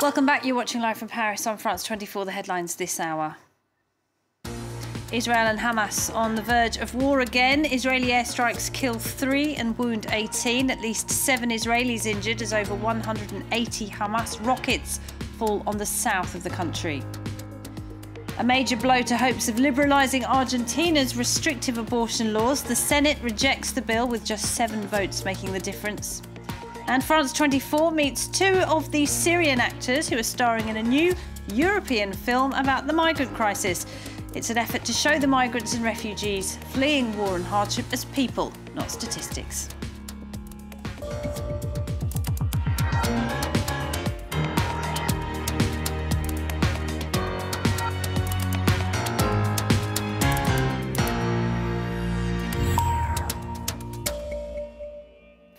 Welcome back. You're watching live from Paris on France 24. The headlines this hour. Israel and Hamas on the verge of war again. Israeli airstrikes kill 3 and wound 18. At least 7 Israelis injured as over 180 Hamas rockets fall on the south of the country. A major blow to hopes of liberalising Argentina's restrictive abortion laws. The Senate rejects the bill with just 7 votes making the difference. And France 24 meets 2 of the Syrian actors who are starring in a new European film about the migrant crisis. It's an effort to show the migrants and refugees fleeing war and hardship as people, not statistics.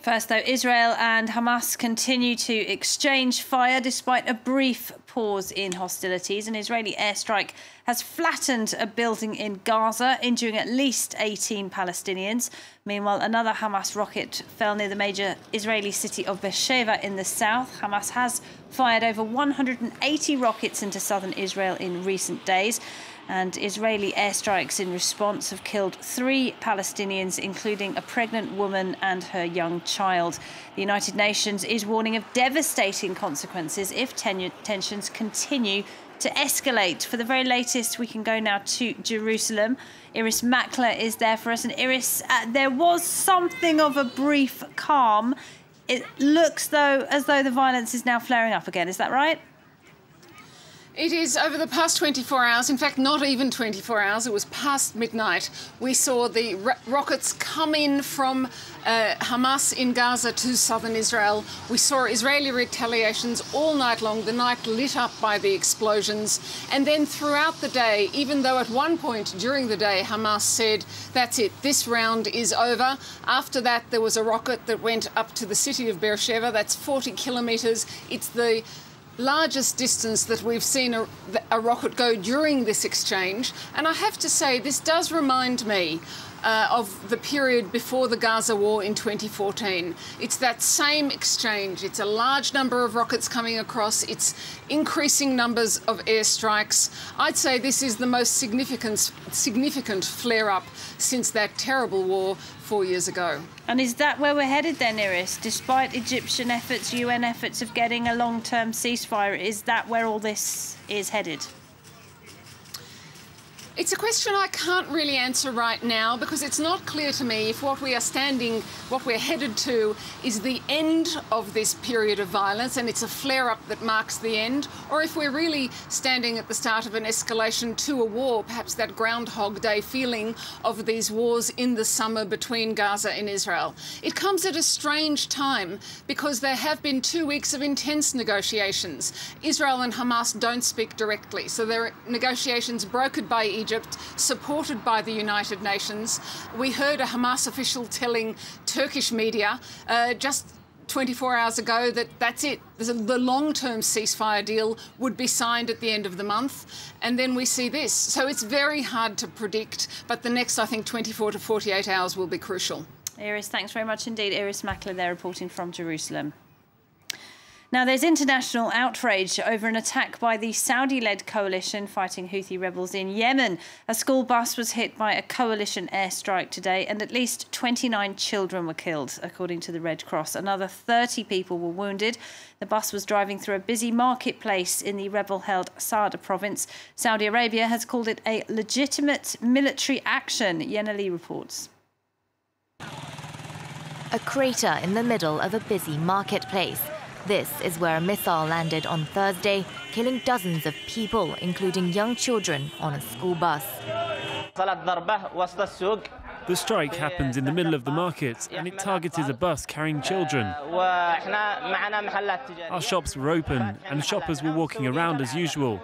First, though, Israel and Hamas continue to exchange fire despite a brief pause in hostilities. An Israeli airstrike has flattened a building in Gaza, injuring at least 18 Palestinians. Meanwhile, another Hamas rocket fell near the major Israeli city of Beersheba in the south. Hamas has fired over 180 rockets into southern Israel in recent days. And Israeli airstrikes in response have killed 3 Palestinians, including a pregnant woman and her young child. The United Nations is warning of devastating consequences if tensions continue to escalate. For the very latest, we can go now to Jerusalem. Iris Makler is there for us. And Iris, there was something of a brief calm. It looks as though the violence is now flaring up again. Is that right? It is. Over the past 24 hours, in fact, not even 24 hours, it was past midnight, we saw the rockets come in from Hamas in Gaza to southern Israel. We saw Israeli retaliations all night long, the night lit up by the explosions. And then throughout the day, even though at one point during the day Hamas said, that's it, this round is over. After that, there was a rocket that went up to the city of Beersheba. That's 40 kilometres. It's the largest distance that we've seen a rocket go during this exchange. And I have to say, this does remind me of the period before the Gaza war in 2014. It's that same exchange. It's a large number of rockets coming across. It's increasing numbers of airstrikes. I'd say this is the most significant flare-up since that terrible war 4 years ago. And is that where we're headed then, Iris? Despite Egyptian efforts, UN efforts of getting a long-term ceasefire, is that where all this is headed? It's a question I can't really answer right now because it's not clear to me if what we're headed to is the end of this period of violence and it's a flare-up that marks the end, or if we're really standing at the start of an escalation to a war, perhaps that Groundhog Day feeling of these wars in the summer between Gaza and Israel. It comes at a strange time because there have been 2 weeks of intense negotiations. Israel and Hamas don't speak directly, so there are negotiations brokered by Egypt, supported by the United Nations. We heard a Hamas official telling Turkish media just 24 hours ago that that's it. The long-term ceasefire deal would be signed at the end of the month. And then we see this. So it's very hard to predict, but the next, I think, 24 to 48 hours will be crucial. Iris, thanks very much indeed. Iris Makler there reporting from Jerusalem. Now, there's international outrage over an attack by the Saudi-led coalition fighting Houthi rebels in Yemen. A school bus was hit by a coalition airstrike today and at least 29 children were killed, according to the Red Cross. Another 30 people were wounded. The bus was driving through a busy marketplace in the rebel-held Saada province. Saudi Arabia has called it a legitimate military action. Yenna Lee reports. A crater in the middle of a busy marketplace. This is where a missile landed on Thursday, killing dozens of people, including young children, on a school bus. The strike happened in the middle of the market and it targeted a bus carrying children. Our shops were open and shoppers were walking around as usual.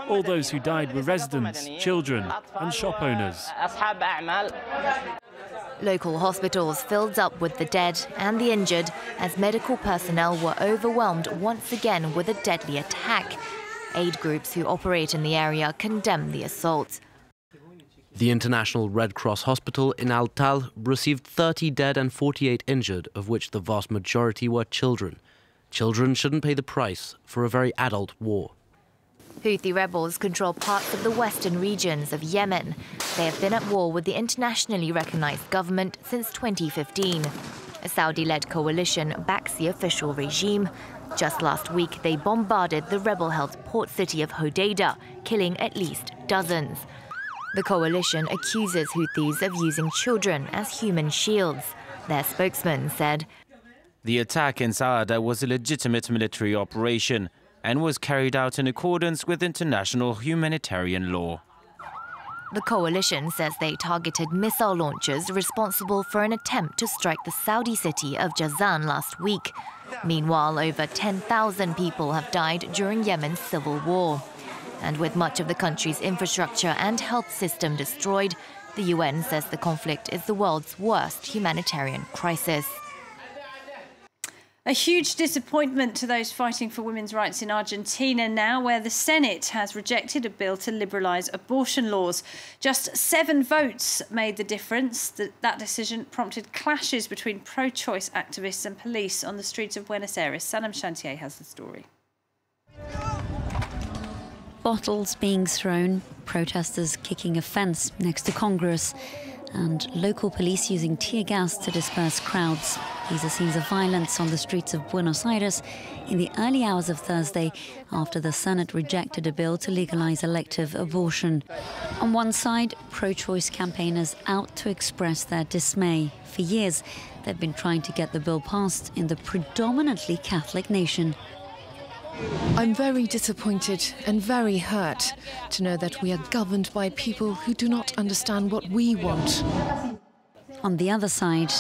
All those who died were residents, children and shop owners. Local hospitals filled up with the dead and the injured as medical personnel were overwhelmed once again with a deadly attack. Aid groups who operate in the area condemn the assault. The International Red Cross Hospital in Al Tal received 30 dead and 48 injured, of which the vast majority were children. Children shouldn't pay the price for a very adult war. Houthi rebels control parts of the western regions of Yemen. They have been at war with the internationally recognized government since 2015. A Saudi-led coalition backs the official regime. Just last week, they bombarded the rebel-held port city of Hodeidah, killing at least dozens. The coalition accuses Houthis of using children as human shields. Their spokesman said, "The attack in Saada was a legitimate military operation and was carried out in accordance with international humanitarian law." The coalition says they targeted missile launchers responsible for an attempt to strike the Saudi city of Jazan last week. Meanwhile, over 10,000 people have died during Yemen's civil war. And with much of the country's infrastructure and health system destroyed, the UN says the conflict is the world's worst humanitarian crisis. A huge disappointment to those fighting for women's rights in Argentina now, where the Senate has rejected a bill to liberalise abortion laws. Just 7 votes made the difference. That decision prompted clashes between pro-choice activists and police on the streets of Buenos Aires. Sanam Chantier has the story. Bottles being thrown, protesters kicking a fence next to Congress, and local police using tear gas to disperse crowds. These are scenes of violence on the streets of Buenos Aires in the early hours of Thursday after the Senate rejected a bill to legalise elective abortion. On one side, pro-choice campaigners out to express their dismay. For years, they've been trying to get the bill passed in the predominantly Catholic nation. I'm very disappointed and very hurt to know that we are governed by people who do not understand what we want. On the other side,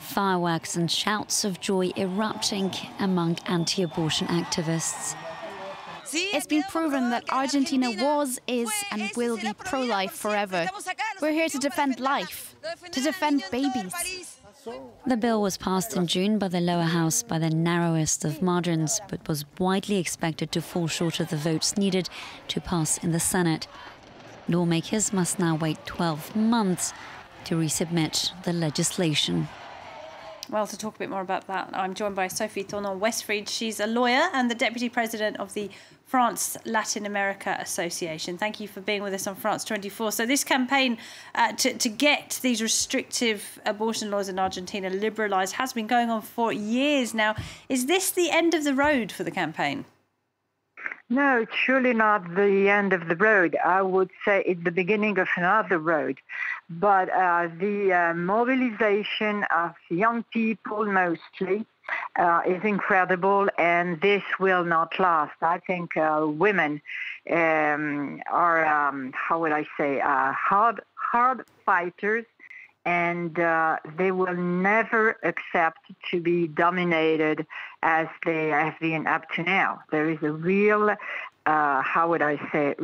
fireworks and shouts of joy erupting among anti-abortion activists. It's been proven that Argentina was, is and will be pro-life forever. We're here to defend life, to defend babies. The bill was passed in June by the lower house by the narrowest of margins, but was widely expected to fall short of the votes needed to pass in the Senate. Lawmakers must now wait 12 months to resubmit the legislation. Well, to talk a bit more about that, I'm joined by Sophie Tournon-Westfried. She's a lawyer and the Deputy President of the France Latin America Association. Thank you for being with us on France 24. So this campaign to get these restrictive abortion laws in Argentina liberalised has been going on for years now. Is this the end of the road for the campaign? No, it's surely not the end of the road. I would say it's the beginning of another road. But the mobilization of young people mostly is incredible, and this will not last. I think women are, how would I say, hard fighters, and they will never accept to be dominated as they have been up to now. There is a real, how would I say,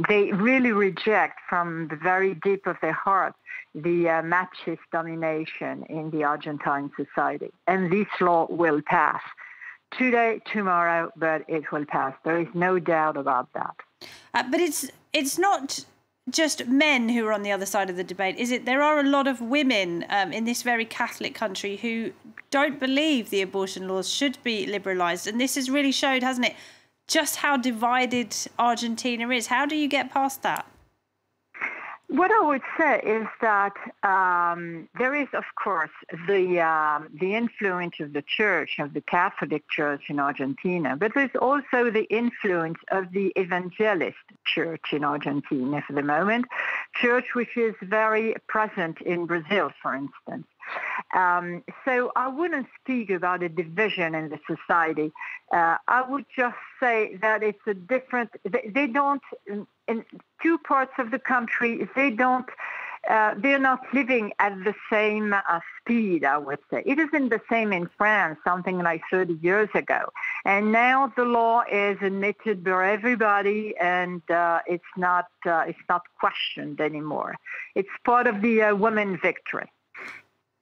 they really reject from the very deep of their heart the machist domination in the Argentine society. And this law will pass today, tomorrow, but it will pass. There is no doubt about that. But it's not just men who are on the other side of the debate, is it? There are a lot of women in this very Catholic country who don't believe the abortion laws should be liberalised. And this has really showed, hasn't it, just how divided Argentina is. How do you get past that? What I would say is that there is, of course, the influence of the Church, of the Catholic Church in Argentina, but there's also the influence of the evangelist Church in Argentina for the moment, church which is very present in Brazil, for instance. So I wouldn't speak about a division in the society. I would just say that it's a different, they don't, in two parts of the country, they're not living at the same speed, I would say. It isn't the same in France, something like 30 years ago. And now the law is admitted by everybody, and it's not questioned anymore. It's part of the women's victory.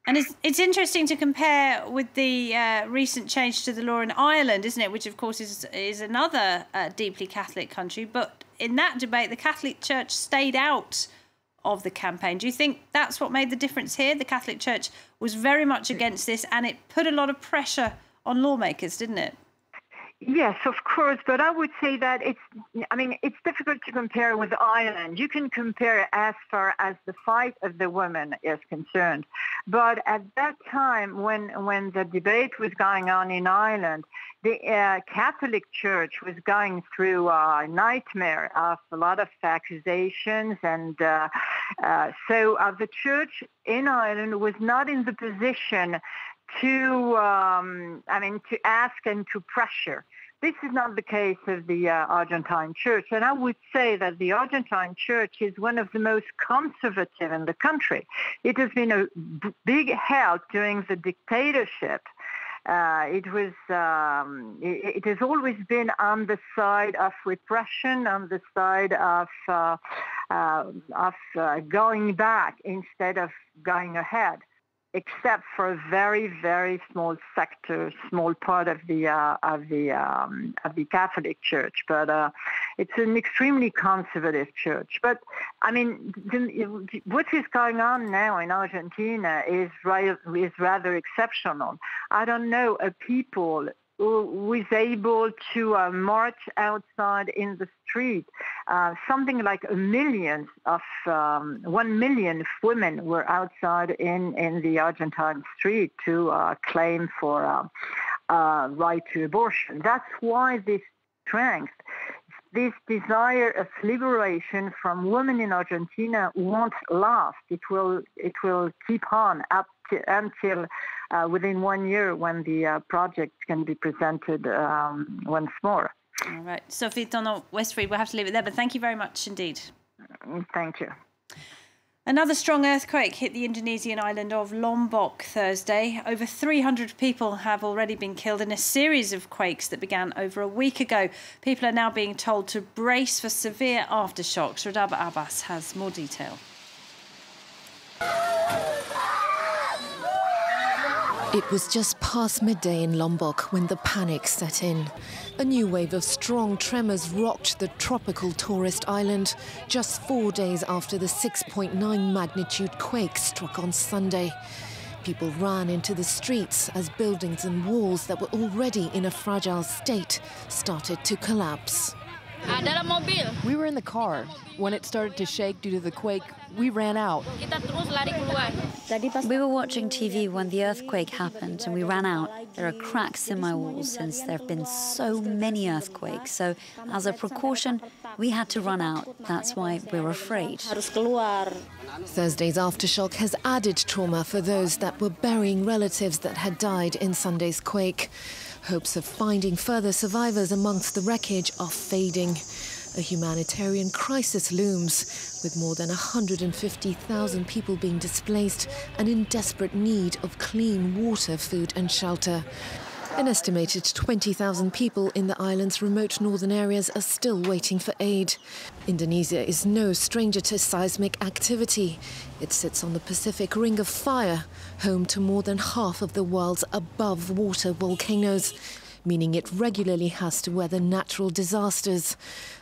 And it's interesting to compare with the recent change to the law in Ireland, isn't it? Which, of course, is another deeply Catholic country. But in that debate, the Catholic Church stayed out of the campaign. Do you think that's what made the difference here? The Catholic Church was very much against this, and it put a lot of pressure on lawmakers, didn't it? Yes, of course, but I would say that it's difficult to compare with Ireland. You can compare as far as the fight of the women is concerned. But at that time, when the debate was going on in Ireland, the Catholic Church was going through a nightmare of a lot of accusations, and so the Church in Ireland was not in the position to ask and to pressure. This is not the case of the Argentine Church, and I would say that the Argentine Church is one of the most conservative in the country. It has been a big help during the dictatorship. It has always been on the side of repression, on the side of going back instead of going ahead, except for a very, very small sector, small part of the Catholic Church. But it's an extremely conservative church. But I mean, what is going on now in Argentina is rather exceptional. I don't know a people who is able to march outside in the street. Something like 1 million women were outside in the Argentine street to claim for right to abortion. That's why this strength, this desire of liberation from women in Argentina won't last. It will keep on until within 1 year, when the project can be presented once more. All right. Sophie Donald-Westbury, we'll have to leave it there, but thank you very much indeed. Thank you. Another strong earthquake hit the Indonesian island of Lombok Thursday. Over 300 people have already been killed in a series of quakes that began over a week ago. People are now being told to brace for severe aftershocks. Radaba Abbas has more detail. It was just past midday in Lombok when the panic set in. A new wave of strong tremors rocked the tropical tourist island just 4 days after the 6.9 magnitude quake struck on Sunday. People ran into the streets as buildings and walls that were already in a fragile state started to collapse. We were in the car. When it started to shake due to the quake, we ran out. We were watching TV when the earthquake happened and we ran out. There are cracks in my walls since there have been so many earthquakes. So as a precaution, we had to run out. That's why we're afraid. Thursday's aftershock has added trauma for those that were burying relatives that had died in Sunday's quake. Hopes of finding further survivors amongst the wreckage are fading. A humanitarian crisis looms, with more than 150,000 people being displaced and in desperate need of clean water, food and shelter. An estimated 20,000 people in the island's remote northern areas are still waiting for aid. Indonesia is no stranger to seismic activity. It sits on the Pacific Ring of Fire, home to more than half of the world's above-water volcanoes, meaning it regularly has to weather natural disasters.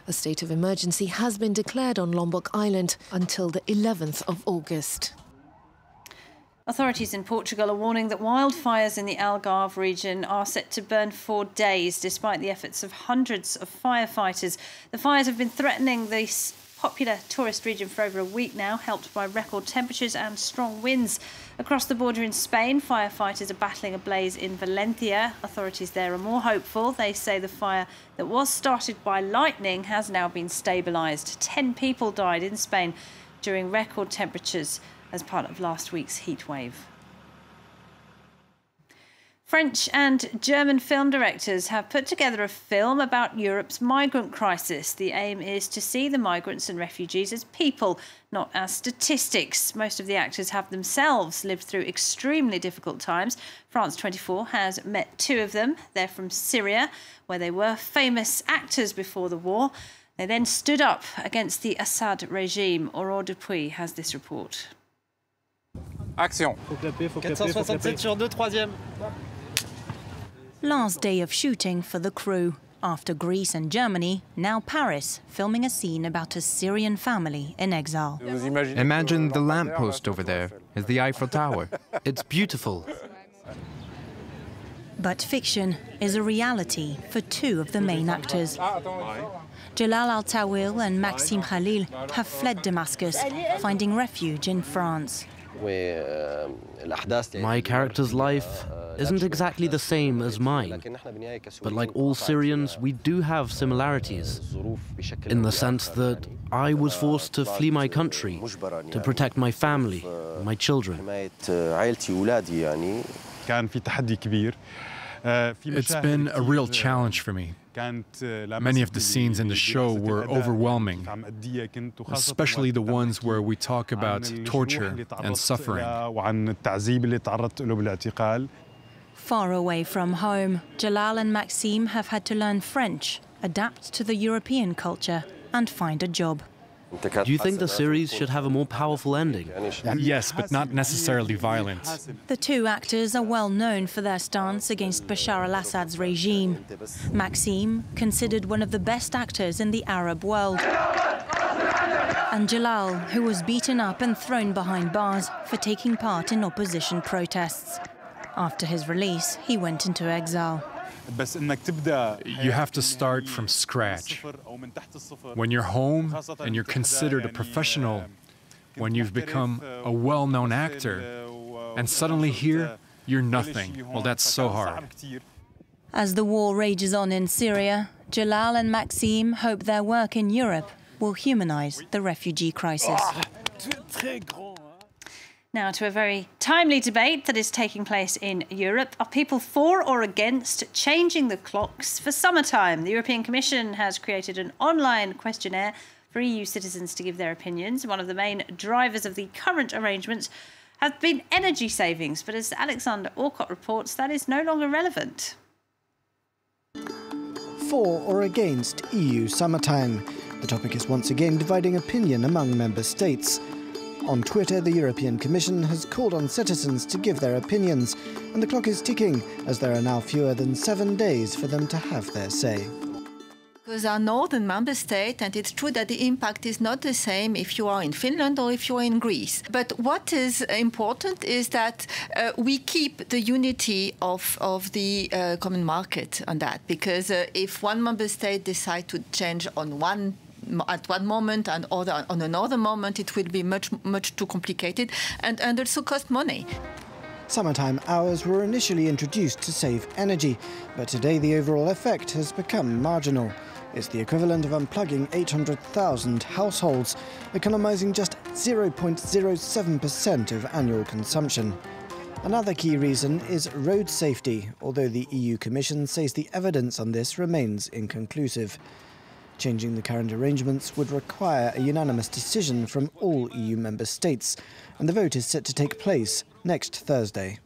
A state of emergency has been declared on Lombok Island until the 11th of August. Authorities in Portugal are warning that wildfires in the Algarve region are set to burn for days, despite the efforts of hundreds of firefighters. The fires have been threatening this popular tourist region for over a week now, helped by record temperatures and strong winds. Across the border in Spain, firefighters are battling a blaze in Valencia. Authorities there are more hopeful. They say the fire that was started by lightning has now been stabilised. 10 people died in Spain during record temperatures as part of last week's heat wave. French and German film directors have put together a film about Europe's migrant crisis. The aim is to see the migrants and refugees as people, not as statistics. Most of the actors have themselves lived through extremely difficult times. France 24 has met 2 of them. They're from Syria, where they were famous actors before the war. They then stood up against the Assad regime. Aurore Dupuis has this report. Action. 467 sur 2, troisième. Last day of shooting for the crew. After Greece and Germany, now Paris, filming a scene about a Syrian family in exile. Imagine the lamppost over there is the Eiffel Tower. It's beautiful. But fiction is a reality for two of the main actors. Jalal Al-Tawil and Maxime Khalil have fled Damascus, finding refuge in France. My character's life isn't exactly the same as mine, but like all Syrians, we do have similarities, in the sense that I was forced to flee my country to protect my family, my children. It's been a real challenge for me. Many of the scenes in the show were overwhelming, especially the ones where we talk about torture and suffering. Far away from home, Jalal and Maxime have had to learn French, adapt to the European culture, and find a job. Do you think the series should have a more powerful ending? Yes, but not necessarily violent. The two actors are well known for their stance against Bashar al-Assad's regime. Maxime, considered one of the best actors in the Arab world. And Jalal, who was beaten up and thrown behind bars for taking part in opposition protests. After his release, he went into exile. You have to start from scratch. When you're home and you're considered a professional, when you've become a well-known actor, and suddenly here, you're nothing. Well, that's so hard. As the war rages on in Syria, Jalal and Maxime hope their work in Europe will humanize the refugee crisis. Now to a very timely debate that is taking place in Europe. Are people for or against changing the clocks for summertime? The European Commission has created an online questionnaire for EU citizens to give their opinions. One of the main drivers of the current arrangements has been energy savings, but as Alexander Orcott reports, that is no longer relevant. For or against EU summertime? The topic is once again dividing opinion among member states. On Twitter, the European Commission has called on citizens to give their opinions, and the clock is ticking as there are now fewer than 7 days for them to have their say. Because our northern member state, and it's true that the impact is not the same if you are in Finland or if you are in Greece. But what is important is that we keep the unity of the common market on that, because if one member state decides to change at one moment and on another moment, it will be much too complicated and also cost money. Summertime hours were initially introduced to save energy, but today the overall effect has become marginal. It's the equivalent of unplugging 800,000 households, economising just 0.07% of annual consumption. Another key reason is road safety, although the EU Commission says the evidence on this remains inconclusive. Changing the current arrangements would require a unanimous decision from all EU member states, and the vote is set to take place next Thursday.